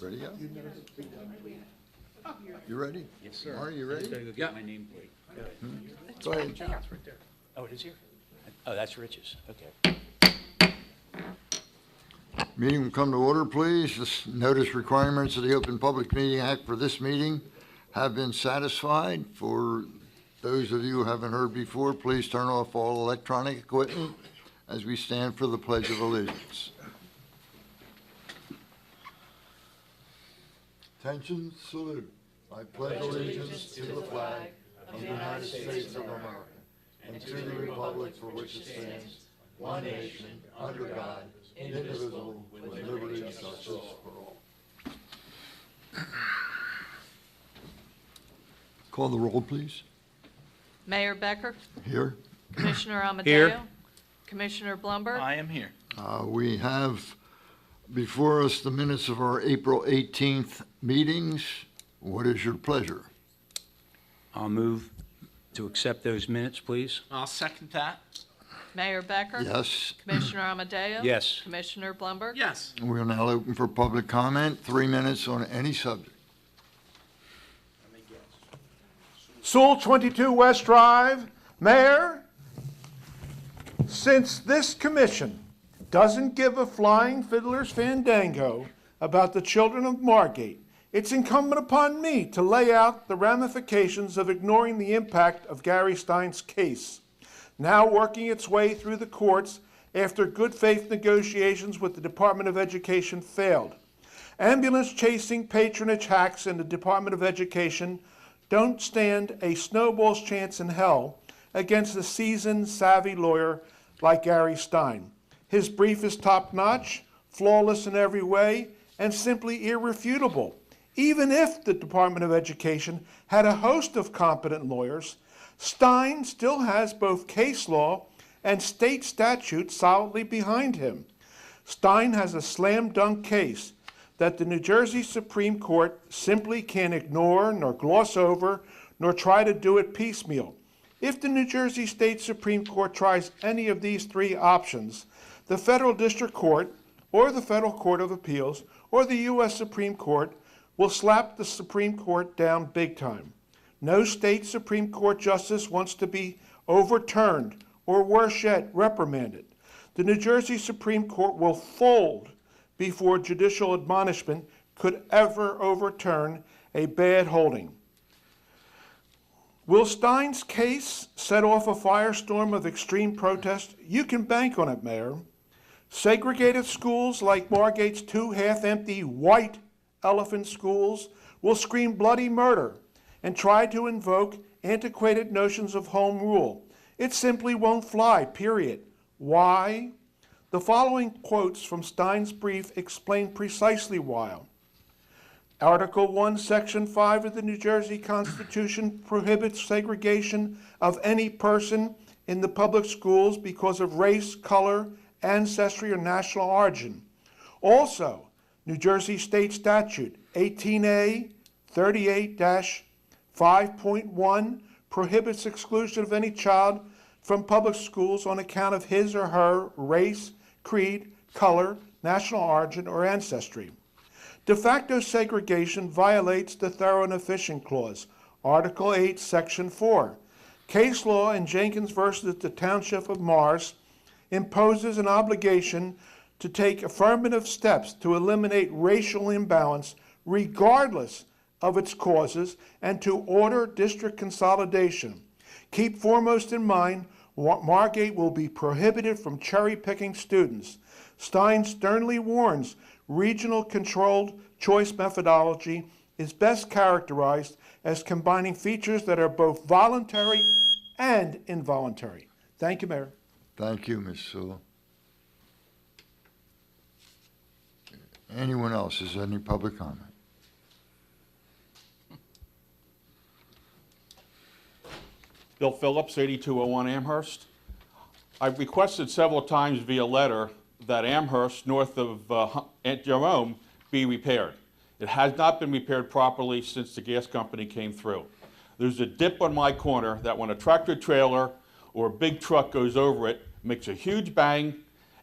Ready to go? You ready? Yes, sir. Are you ready? Go get my nameplate. Go ahead. It's right there. Oh, it is here? Oh, that's Rich's. Okay. Meeting will come to order, please. This notice requirements of the Open Public Meeting Act for this meeting have been satisfied. For those of you who haven't heard before, please turn off all electronic equipment as we stand for the Pledge of Allegiance. Attention, salute. I pledge allegiance to the flag of the United States of America and to the republic for which it stands, one nation, under God, indivisible, with liberty and justice for all. Call the roll, please. Mayor Becker, Here. Commissioner Amadeo. Here. Commissioner Blumberg. I am here. We have before us the minutes of our April 18th meetings. What is your pleasure? I'll move to accept those minutes, please. I'll second that. Mayor Becker. Yes. Commissioner Amadeo. Yes. Commissioner Blumberg. Yes. We're now open for public comment, 3 minutes on any subject. Sewell 22 West Drive. Mayor, since this commission doesn't give a flying fiddler's fandango about the children of Margate, it's incumbent upon me to lay out the ramifications of ignoring the impact of Gary Stein's case, now working its way through the courts after good faith negotiations with the Department of Education failed. Ambulance chasing patronage hacks in the Department of Education don't stand a snowball's chance in hell against a seasoned, savvy lawyer like Gary Stein. His brief is top-notch, flawless in every way, and simply irrefutable. Even if the Department of Education had a host of competent lawyers, Stein still has both case law and state statute solidly behind him. Stein has a slam-dunk case that the New Jersey Supreme Court simply can't ignore, nor gloss over, nor try to do it piecemeal. If the New Jersey State Supreme Court tries any of these three options, the Federal District Court, or the Federal Court of Appeals, or the U.S. Supreme Court will slap the Supreme Court down big time. No state Supreme Court justice wants to be overturned, or worse yet, reprimanded. The New Jersey Supreme Court will fold before judicial admonishment could ever overturn a bad holding. Will Stein's case set off a firestorm of extreme protest? You can bank on it, Mayor. Segregated schools like Margate's two half-empty white elephant schools will scream bloody murder and try to invoke antiquated notions of home rule. It simply won't fly, period. Why? The following quotes from Stein's brief explain precisely why. Article 1, Section 5 of the New Jersey Constitution prohibits segregation of any person in the public schools because of race, color, ancestry, or national origin. Also, New Jersey State Statute 18A 38-5.1 prohibits exclusion of any child from public schools on account of his or her race, creed, color, national origin, or ancestry. De facto segregation violates the Thorough and Efficient Clause, Article 8, Section 4. Case law in Jenkins versus the Township of Mars imposes an obligation to take affirmative steps to eliminate racial imbalance regardless of its causes and to order district consolidation. Keep foremost in mind, Margate will be prohibited from cherry-picking students. Stein sternly warns regional controlled choice methodology is best characterized as combining features that are both voluntary and involuntary. Thank you, Mayor. Thank you, Ms. Sewell. Anyone else? Is there any public comment? Bill Phillips, 8201 Amherst. I've requested several times via letter that Amherst, north of Aunt Jerome, be repaired. It has not been repaired properly since the gas company came through. There's a dip on my corner that when a tractor trailer or a big truck goes over it, makes a huge bang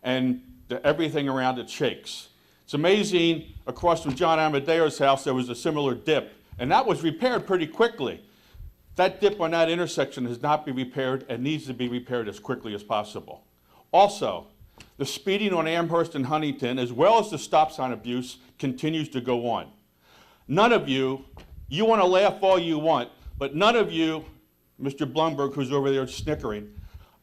and everything around it shakes. It's amazing, across from John Amadeo's house, there was a similar dip, and that was repaired pretty quickly. That dip on that intersection has not been repaired and needs to be repaired as quickly as possible. Also, the speeding on Amherst and Huntington, as well as the stop sign abuse, continues to go on. None of you want to laugh all you want, but none of you, Mr. Blumberg, who's over there snickering,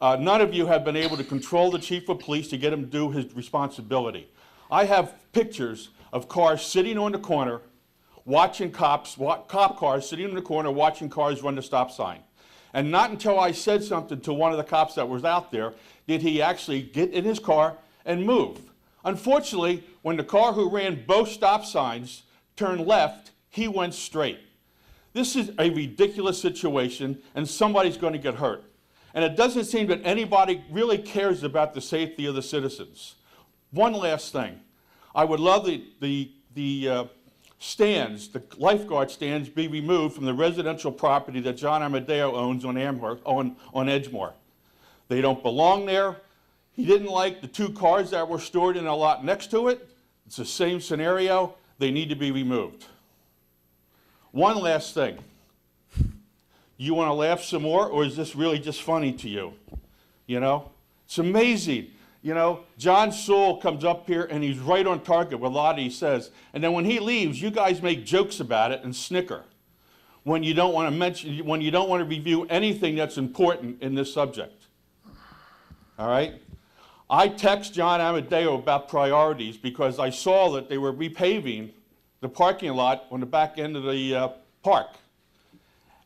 none of you have been able to control the chief of police to get him to do his responsibility. I have pictures of cars sitting on the corner watching cop cars sitting in the corner watching cars run the stop sign. And not until I said something to one of the cops that was out there did he actually get in his car and move. Unfortunately, when the car who ran both stop signs turned left, he went straight. This is a ridiculous situation, and somebody's going to get hurt. And it doesn't seem that anybody really cares about the safety of the citizens. One last thing. I would love the stands, the lifeguard stands, be removed from the residential property that John Amadeo owns on Amherst, on Edgemore. They don't belong there. He didn't like the 2 cars that were stored in a lot next to it. It's the same scenario. They need to be removed. One last thing. You want to laugh some more, or is this really just funny to you? You know? It's amazing. You know, John Sewell comes up here and he's right on target with a lot he says. And then when he leaves, you guys make jokes about it and snicker when you don't want to review anything that's important in this subject. All right? I text John Amadeo about priorities because I saw that they were repaving the parking lot on the back end of the park.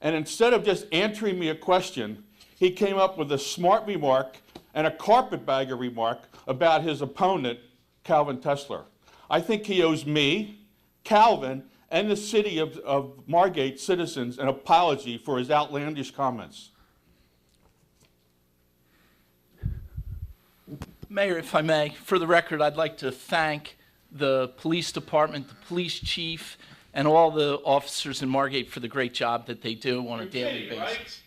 And instead of just answering me a question, he came up with a smart remark and a carpetbagger remark about his opponent, Calvin Tesler. I think he owes me, Calvin, and the city of Margate citizens an apology for his outlandish comments. Mayor, if I may, for the record, I'd like to thank the police department, the police chief, and all the officers in Margate for the great job that they do on a daily basis. Right?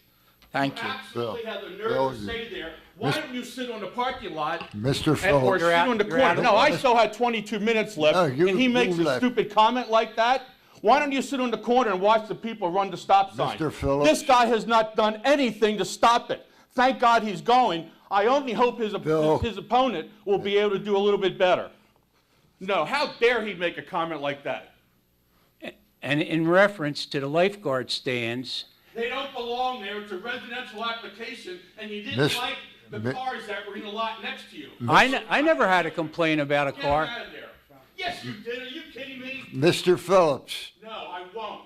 Thank you. Absolutely have the nerve Bill, to say there, why don't you sit on the parking lot Mr. or Phillips. sit on the corner? No, I still had 22 minutes left, No, and he makes a left. stupid comment like that. Why don't you sit on the corner and watch the people run the stop sign? Mr. Phillips. This guy has not done anything to stop it. Thank God he's going. I only hope his opponent will be able to do a little bit better. No, how dare he make a comment like that? And in reference to the lifeguard stands, They don't belong there. It's a residential application, and you didn't Miss- like the Mi- cars that were in the lot next to you. I never had a complaint about a Get car. out of there. Yes, you did. Are you kidding me? Mr. Phillips, No, I won't.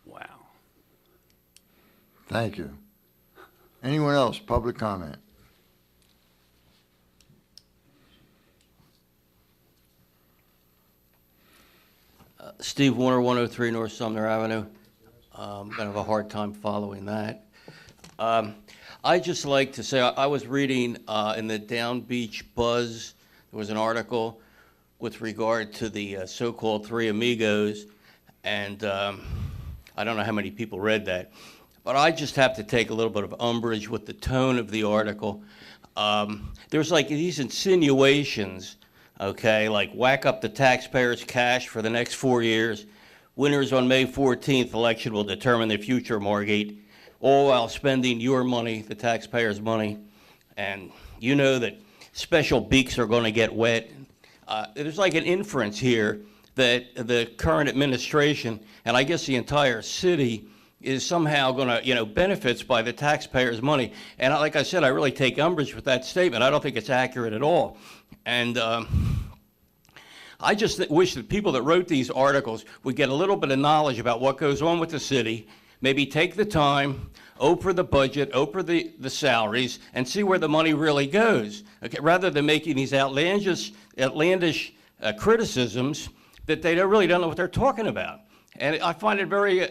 Wow. thank you. Anyone else, public comment? Steve Warner, 103 North Sumner Avenue. I'm going to have a hard time following that. I'd just like to say, I was reading in the Down Beach Buzz, there was an article with regard to the so-called Three Amigos, and I don't know how many people read that, but I just have to take a little bit of umbrage with the tone of the article. There's like these insinuations, okay, like whack up the taxpayers' cash for the next 4 years. Winners on May 14th election will determine the future of Margate, all while spending your money, the taxpayers' money. And you know that special beaks are going to get wet. There's like an inference here that the current administration, and I guess the entire city, is somehow going to, benefits by the taxpayers' money. And like I said, I really take umbrage with that statement. I don't think it's accurate at all. And I just wish that people that wrote these articles would get a little bit of knowledge about what goes on with the city, maybe take the time, open the budget, open the salaries, and see where the money really goes, okay, rather than making these outlandish criticisms that they really don't know what they're talking about. And I find it very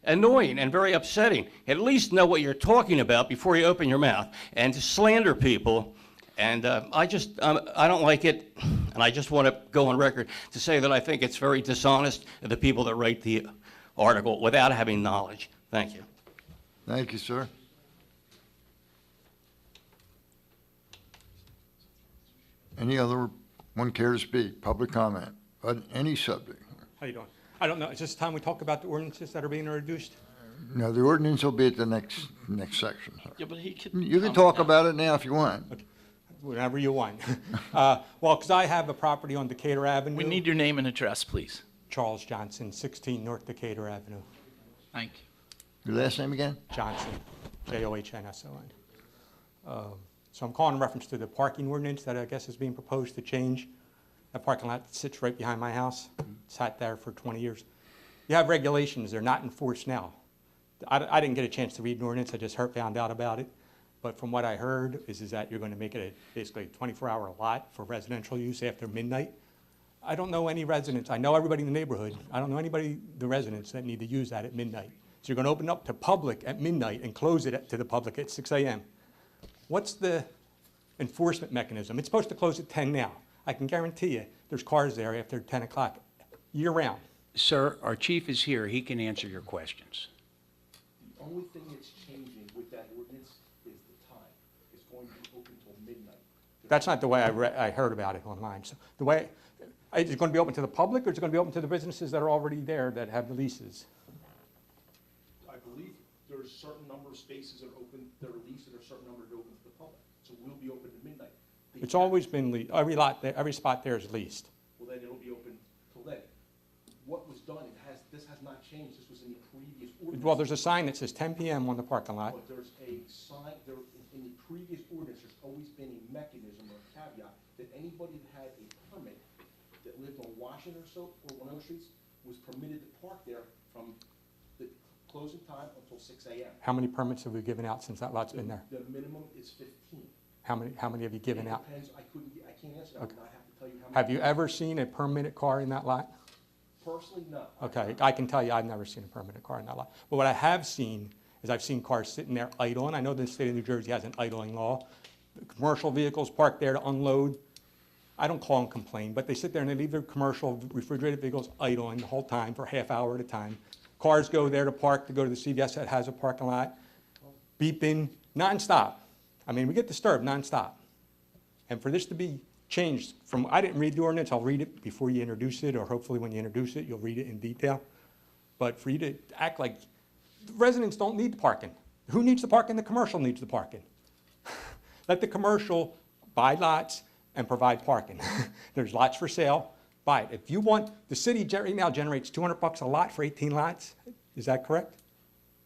annoying and very upsetting. At least know what you're talking about before you open your mouth. And to slander people, and I don't like it, and I just want to go on record to say that I think it's very dishonest of the people that write the article without having knowledge. Thank you. Thank you, sir. Any other One care to speak? Public comment on any subject? How you doing? I don't know, is this time we talk about the ordinances that are being introduced? No, the ordinance will be at the next section, sir. Yeah, but he could. You can comment talk now. about it now if you want. Whenever you want. Well, because I have a property on Decatur Avenue. We need your name and address, please. Charles Johnson, 16 North Decatur Avenue. Thank you. Your last name again? Johnson, Johnsson. So I'm calling in reference to the parking ordinance that I guess is being proposed to change. That parking lot sits right behind my house. Sat there for 20 years. You have regulations, they're not enforced now. I didn't get a chance to read an ordinance, I just found out about it. But from what I heard is that you're going to make it basically a 24-hour lot for residential use after midnight. I don't know any residents, I know everybody in the neighborhood, I don't know anybody, the residents that need to use that at midnight. So you're going to open up to public at midnight and close it to the public at 6 a.m. What's the enforcement mechanism? It's supposed to close at 10 now. I can guarantee you, there's cars there after 10 o'clock, year-round. Sir, our chief is here. He can answer your questions. The only thing that's changing with that ordinance is the time. It's going to be open till midnight. That's not the way I heard about it online. So the way, is it going to be open to the public, or is it going to be open to the businesses that are already there that have the leases? I believe there's a certain number of spaces that are open, that are leased, and there's a certain number that are open to the public. So we'll be open to midnight. It's always been leased. Every lot, every spot there is leased. Well, then it'll be open till then. What was done, this has not changed. This was in the previous ordinance. Well, there's a sign that says 10 p.m. on the parking lot. But there's a sign, in the previous ordinance, there's always been a mechanism or a caveat that anybody that had a permit that lived on Washington or one of those streets was permitted to park there from the closing time until 6 a.m. How many permits have we given out since that lot's been there? The minimum is 15. How many have you given out? Depends, I can't answer that. I would not have to tell you how many. Have you ever seen a permitted car in that lot? Personally, no. Okay, I can tell you, I've never seen a permitted car in that lot. But what I have seen is I've seen cars sitting there idling. I know the state of New Jersey has an idling law. Commercial vehicles parked there to unload. I don't call them complain, but they sit there and they leave their commercial refrigerated vehicles idling the whole time for a half hour at a time. Cars go there to park, to go to the CVS that has a parking lot, beeping nonstop. I mean, we get disturbed nonstop. And for this to be changed from, I didn't read the ordinance, I'll read it before you introduce it, or hopefully when you introduce it, you'll read it in detail. But for you to act like residents don't need the parking. Who needs the parking? The commercial needs the parking. Let the commercial buy lots and provide parking. There's lots for sale, buy it. If you want, the city right now generates $200 a lot for 18 lots. Is that correct?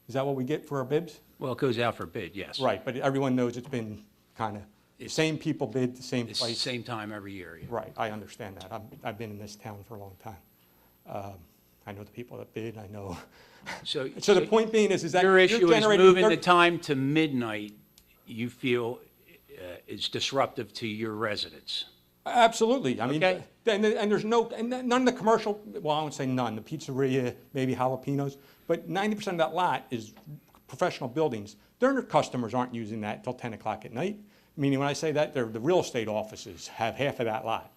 Is that what we get for our bibs? Well, it goes out for bid, yes. Right, but everyone knows it's been kind of, the same people bid the same It's the place. same time every year. Yeah. Right, I understand that. I've been in this town for a long time. I know the people that bid, I know. So So the point being is that your you're issue is generating moving the 30 time to midnight, you feel is disruptive to your residents. Absolutely. I mean, Okay. and there's no, and none of the commercial, well, I won't say none, the pizzeria, maybe jalapenos, but 90% of that lot is professional buildings. Their customers aren't using that until 10 o'clock at night. Meaning when I say that, the real estate offices have half of that lot.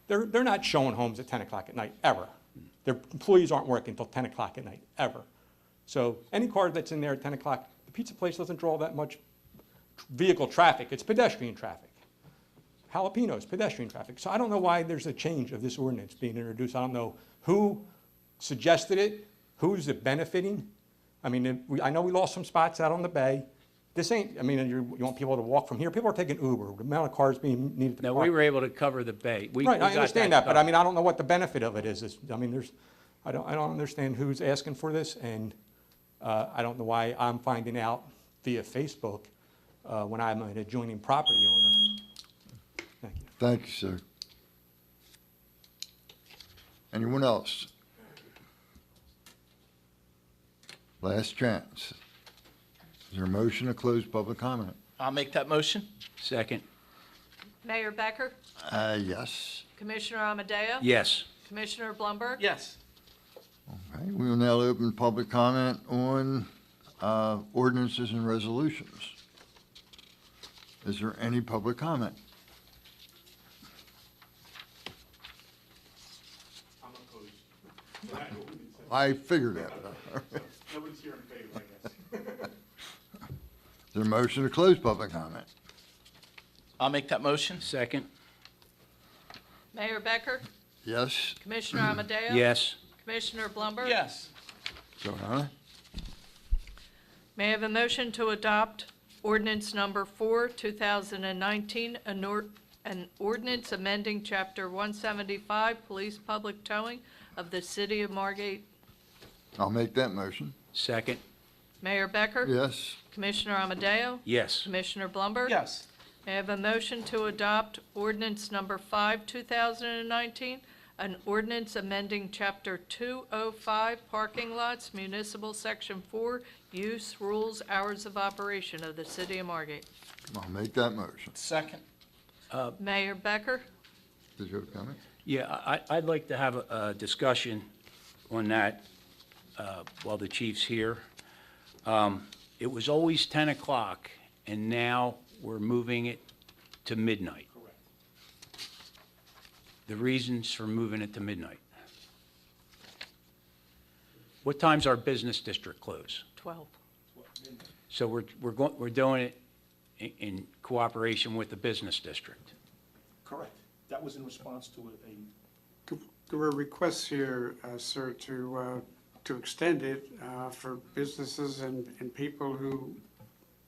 They're not showing homes at 10 o'clock at night, ever. Their employees aren't working until 10 o'clock at night, ever. So any car that's in there at 10 o'clock, the pizza place doesn't draw that much vehicle traffic. It's pedestrian traffic. Jalapenos, pedestrian traffic. So I don't know why there's a change of this ordinance being introduced. I don't know who suggested it, who's it benefiting. I mean, I know we lost some spots out on the bay. This ain't, I mean, you want people to walk from here. People are taking Uber. The amount of cars being needed to No, park. we were able to cover the bay. We Right, I got understand that, but I covered. mean, I don't know what the benefit of it is. I mean, I don't understand who's asking for this, and I don't know why I'm finding out via Facebook when I'm an adjoining property owner. Thank you. Thank you, sir. Anyone else? Last chance. Is there a motion to close public comment? I'll make that motion. Second, Mayor Becker, Yes. Commissioner Amadeo? yes. Commissioner Blumberg? Yes. Okay, we will now open public comment on ordinances and resolutions. Is there any public comment? I'm opposed. I figured that. Nobody's here in favor, I guess. Is there a motion to close public comment? I'll make that motion. Second, Mayor Becker, Yes. Commissioner Amadeo? Yes. Commissioner Blumberg? Yes. Joe and I. May I have a motion to adopt ordinance number 4, 2019, an ordinance amending Chapter 175, Police Public Towing of the City of Margate? I'll make that motion. Second. Mayor Becker? Yes. Commissioner Amadeo? Yes. Commissioner Blumberg? Yes. May I have a motion to adopt ordinance number 5, 2019, an ordinance amending Chapter 205, Parking Lots, Municipal Section 4, Use, Rules, Hours of Operation of the City of Margate? I'll make that motion. Second. Mayor Becker? Did you have a comment? Yeah, I'd like to have a discussion on that while the chief's here. It was always 10 o'clock, and now we're moving it to midnight. Correct. The reasons for moving it to midnight. What time's our business district close? 12. So we're doing it in cooperation with the business district. Correct. That was in response to a There were requests here, sir, to extend it for businesses and people who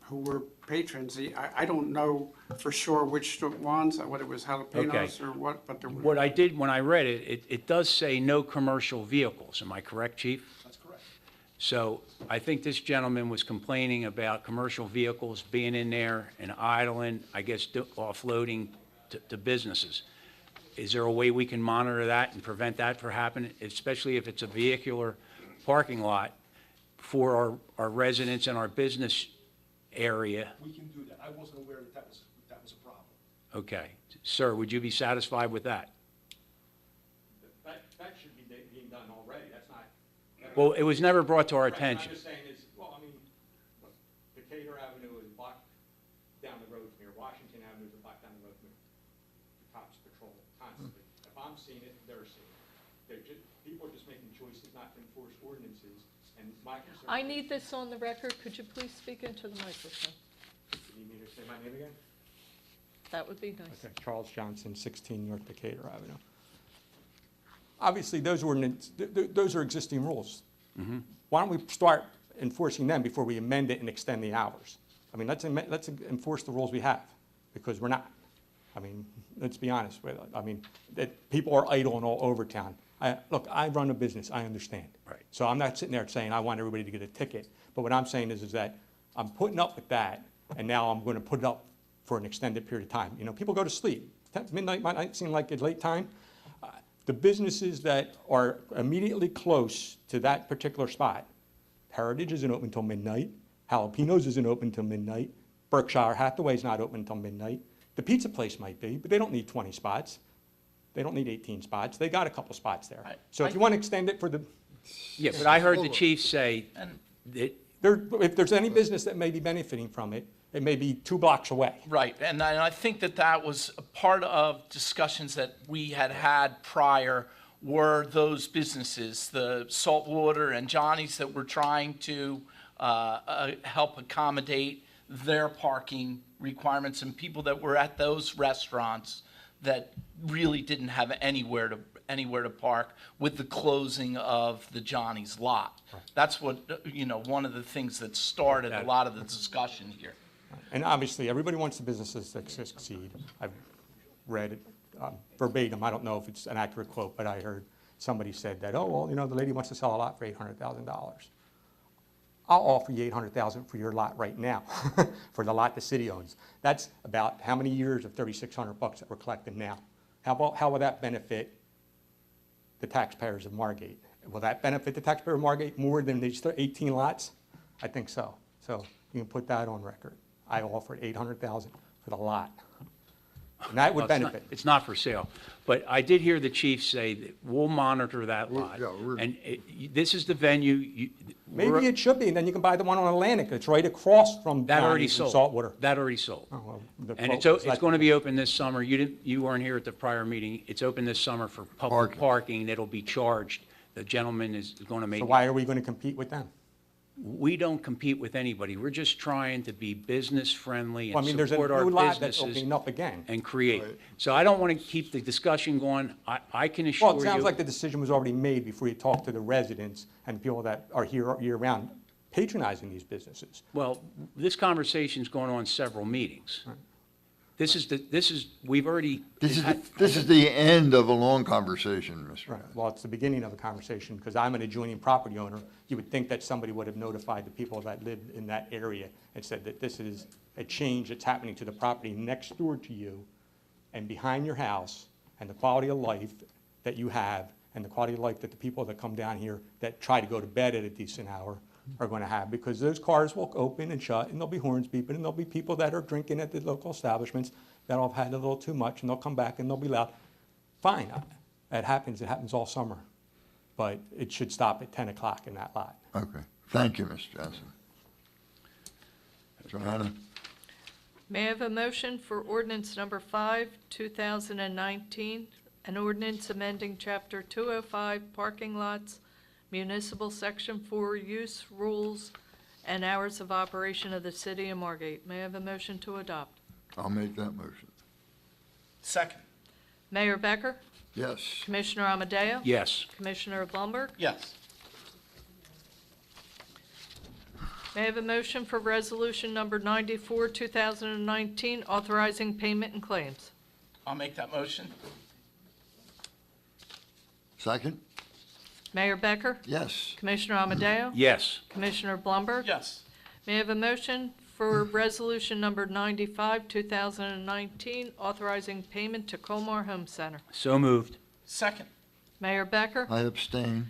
were patrons. I don't know for sure which ones, whether it was jalapenos or what, but there were. What I did when I read it, it does say no commercial vehicles. Am I correct, Chief? That's correct. So I think this gentleman was complaining about commercial vehicles being in there and idling, I guess offloading to businesses. Is there a way we can monitor that and prevent that from happening, especially if it's a vehicular parking lot for our residents and our business area? We can do that. I wasn't aware that was a problem. Okay. Sir, would you be satisfied with that? That should be being done already, that's not. Well, it was never brought to our Right, attention. I'm just saying is, well, I mean, look, Decatur Avenue is blocked down the road from here, Washington Avenue is blocked down the road from here. The cops patrol it constantly. If I'm seeing it, they're seeing it. People are just making choices not to enforce ordinances, and my concern. I need this on the record. Could you please speak into the microphone? You need me to say my name again? That would be nice. Okay, Charles Johnson, 16 North Decatur Avenue. Obviously, those are existing rules. Why don't we start enforcing them before we amend it and extend the hours? I mean, let's enforce the rules we have, because we're not. I mean, let's be honest with it. I mean, that people are idling all over town. Look, I run a business, I understand. Right. So I'm not sitting there saying I want everybody to get a ticket. But what I'm saying is that I'm putting up with that, and now I'm going to put it up for an extended period of time. You know, people go to sleep. Midnight might not seem like a late time. The businesses that are immediately close to that particular spot, Heritage isn't open until midnight, Jalapenos isn't open until midnight, Berkshire Hathaway's not open until midnight. The pizza place might be, but they don't need 20 spots. They don't need 18 spots. They got a couple spots there. So if you want to extend it for the, Yeah, but I heard the chief say that if there's any business that may be benefiting from it, it may be 2 blocks away. Right, and I think that was a part of discussions that we had prior were those businesses, the Saltwater and Johnny's, that were trying to help accommodate their parking requirements, and people that were at those restaurants that really didn't have anywhere to park with the closing of the Johnny's lot. That's what, one of the things that started a lot of the discussion here. And obviously, everybody wants the businesses to succeed. I've read it verbatim. I don't know if it's an accurate quote, but I heard somebody said that, oh, well, the lady wants to sell a lot for $800,000. I'll offer you $800,000 for your lot right now, for the lot the city owns. That's about how many years of $3,600 that we're collecting now? How will that benefit the taxpayers of Margate? Will that benefit the taxpayer of Margate more than these 18 lots? I think so. So you can put that on record. I offered $800,000 for the lot. And that would benefit. it's not for sale. But I did hear the chief say that we'll monitor that lot. yeah, we're- And this is the venue. Maybe it should be, and then you can buy the one on Atlantic. It's right across from That already Johnny's and sold. Saltwater. That already sold. Oh, well, the And quote was it's like- going to be open this summer. You weren't here at the prior meeting. It's open this summer for public parking. It'll be charged. The gentleman is going to make. So why are we going to compete with them? We don't compete with anybody. We're just trying to be business-friendly Well, I and mean, there's a support our new lot that's businesses opening up again. and create. So I don't want to keep the discussion going. I can assure Well, you. it sounds like the decision was already made before you talked to the residents and people that are here year-round patronizing these businesses. Well, this conversation's going on several meetings. We've already. This is the end of a long conversation, Mr. Right, well, it's the beginning of a conversation, because I'm an adjoining property owner. You would think that somebody would have notified the people that live in that area and said that this is a change that's happening to the property next door to you and behind your house, and the quality of life that you have, and the quality of life that the people that come down here that try to go to bed at a decent hour are going to have, because those cars will open and shut, and there'll be horns beeping, and there'll be people that are drinking at the local establishments that'll have had a little too much, and they'll come back and they'll be loud. Fine, it happens all summer, but it should stop at 10 o'clock in that lot. Okay, thank you, Mr. Johnson. Johanna? May I have a motion for ordinance number 5, 2019, an ordinance amending Chapter 205 parking lots, municipal Section 4 use rules and hours of operation of the city of Margate. May I have a motion to adopt? I'll make that motion. Second. Mayor Becker? Yes. Commissioner Amadeo? Yes. Commissioner Blumberg? Yes. May I have a motion for resolution number 94, 2019, authorizing payment and claims? I'll make that motion. Second? Mayor Becker? Yes. Commissioner Amadeo? Yes. Commissioner Blumberg? Yes. May I have a motion for resolution number 95, 2019, authorizing payment to Colmar Home Center? So moved. Second. Mayor Becker? I abstain.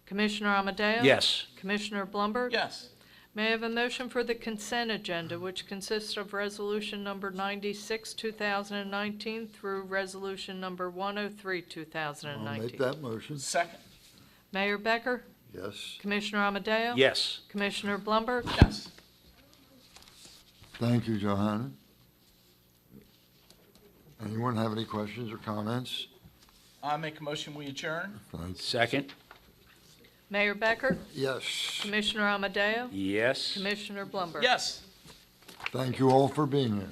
Commissioner Amadeo? Yes. Commissioner Blumberg? Yes. May I have a motion for the consent agenda, which consists of resolution number 96, 2019, through resolution number 103, I'll make 2019? that motion. Second. Mayor Becker? Yes. Commissioner Amadeo? Yes. Commissioner Blumberg? Yes. Thank you, Johanna. Anyone have any questions or comments? I'll make a motion, we adjourn. Thanks. Second. Mayor Becker? Yes. Commissioner Amadeo? Yes. Commissioner Blumberg? Yes. Thank you all for being here.